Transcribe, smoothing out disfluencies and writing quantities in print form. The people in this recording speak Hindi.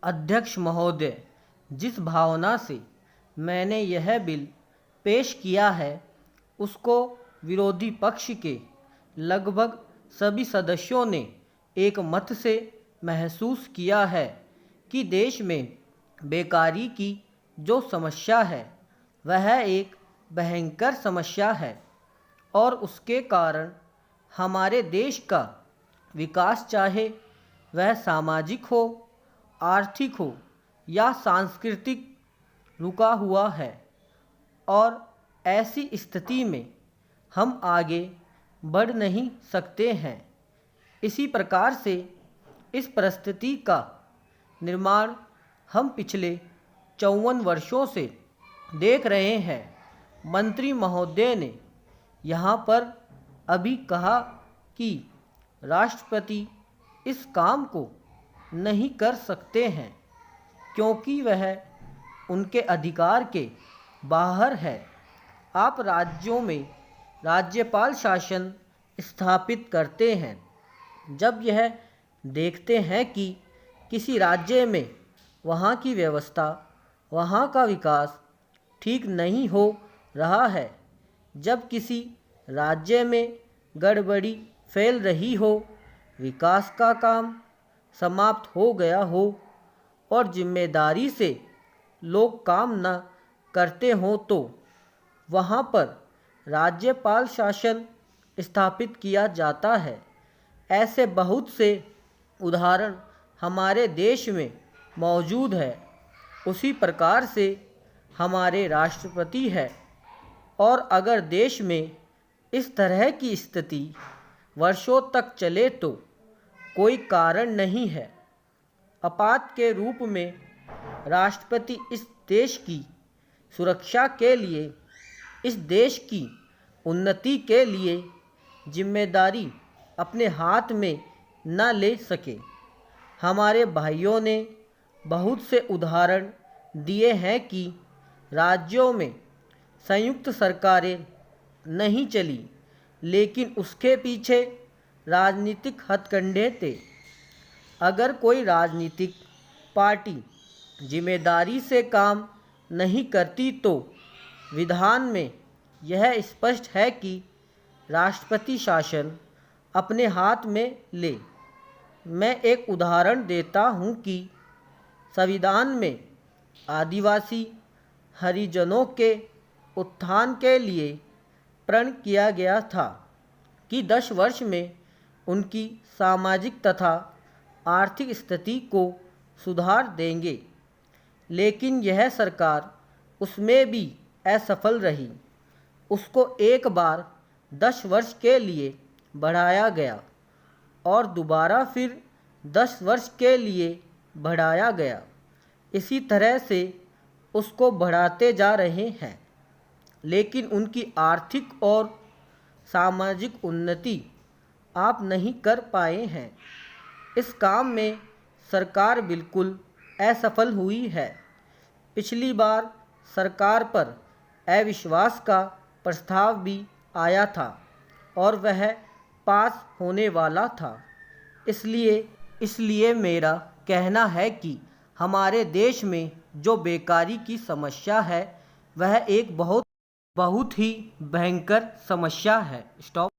अध्यक्ष महोदय, जिस भावना से मैंने यह बिल पेश किया है उसको विरोधी पक्ष के लगभग सभी सदस्यों ने एक मत से महसूस किया है कि देश में बेकारी की जो समस्या है वह एक भयंकर समस्या है और उसके कारण हमारे देश का विकास, चाहे वह सामाजिक हो, आर्थिक हो या सांस्कृतिक, रुका हुआ है। और ऐसी स्थिति में हम आगे बढ़ नहीं सकते हैं। इसी प्रकार से इस परिस्थिति का निर्माण हम पिछले 54 वर्षों से देख रहे हैं। मंत्री महोदय ने यहाँ पर अभी कहा कि राष्ट्रपति इस काम को नहीं कर सकते हैं क्योंकि वह उनके अधिकार के बाहर है। आप राज्यों में राज्यपाल शासन स्थापित करते हैं जब यह देखते हैं कि किसी राज्य में वहाँ की व्यवस्था, वहाँ का विकास ठीक नहीं हो रहा है, जब किसी राज्य में गड़बड़ी फैल रही हो, विकास का काम समाप्त हो गया हो और जिम्मेदारी से लोग काम न करते हों, तो वहाँ पर राज्यपाल शासन स्थापित किया जाता है। ऐसे बहुत से उदाहरण हमारे देश में मौजूद है। उसी प्रकार से हमारे राष्ट्रपति है और अगर देश में इस तरह की स्थिति वर्षों तक चले तो कोई कारण नहीं है। आपात के रूप में राष्ट्रपति इस देश की सुरक्षा के लिए, इस देश की उन्नति के लिए जिम्मेदारी अपने हाथ में न ले सके। हमारे भाइयों ने बहुत से उदाहरण दिए हैं कि राज्यों में संयुक्त सरकारें नहीं चली, लेकिन उसके पीछे राजनीतिक हथकंडे थे। अगर कोई राजनीतिक पार्टी जिम्मेदारी से काम नहीं करती तो विधान में यह स्पष्ट है कि राष्ट्रपति शासन अपने हाथ में ले। मैं एक उदाहरण देता हूँ कि संविधान में आदिवासी हरिजनों के उत्थान के लिए प्रण किया गया था कि 10 वर्ष में उनकी सामाजिक तथा आर्थिक स्थिति को सुधार देंगे, लेकिन यह सरकार उसमें भी असफल रही। उसको एक बार 10 वर्ष के लिए बढ़ाया गया और दोबारा फिर 10 वर्ष के लिए बढ़ाया गया। इसी तरह से उसको बढ़ाते जा रहे हैं, लेकिन उनकी आर्थिक और सामाजिक उन्नति आप नहीं कर पाए हैं। इस काम में सरकार बिल्कुल असफल हुई है। पिछली बार सरकार पर अविश्वास का प्रस्ताव भी आया था और वह पास होने वाला था। इसलिए मेरा कहना है कि हमारे देश में जो बेकारी की समस्या है वह एक बहुत ही भयंकर समस्या है। स्टॉप।